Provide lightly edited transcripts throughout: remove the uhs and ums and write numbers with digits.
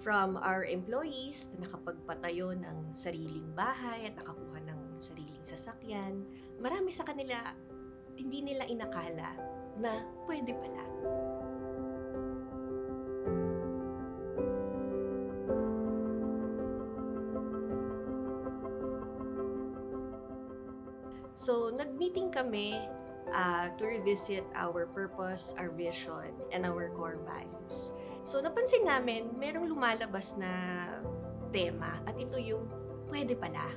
From our employees na nakapagpatayo ng sariling bahay at nakakuha ng sariling sasakyan, marami sa kanila hindi nila inakala na pwede pala. So, nag-meeting kami to revisit our purpose, our vision, and our core values. So, napansin namin, merong lumalabas na tema at ito yung pwede pala.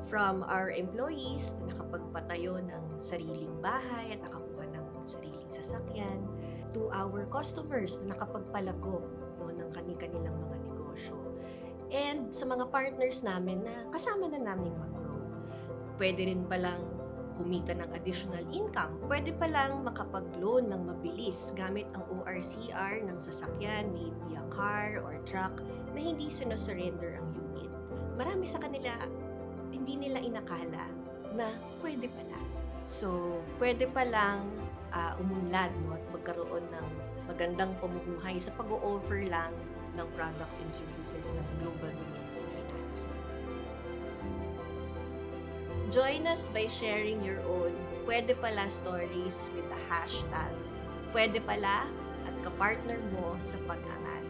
From our employees na nakapagpatayo ng sariling bahay at nakakuha ng sariling sasakyan, to our customers na nakapagpalago ng kanilang mga negosyo. And sa mga partners namin na kasama na namin mag-grow. Pwede rin palang kumita ng additional income. Pwede palang makapag-loan ng mabilis gamit ang ORCR ng sasakyan, maybe a car or truck, na hindi sinosurrender ang unit. Marami sa kanila, hindi nila inakala na pwede pala. So, pwede palang umunlad at magkaroon ng magandang pamumuhay sa pag-o-offer lang ng products and services ng Global Dominion Financing. Join us by sharing your own pwede pala stories with the hashtags pwede pala at kapartner mo sa pag-angat.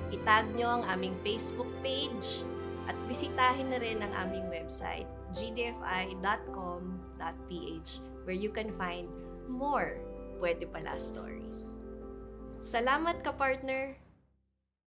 Itag nyo ang aming Facebook page at bisitahin na rin ang aming website gdfi.com.ph where you can find more pwede pala stories. Salamat kapartner!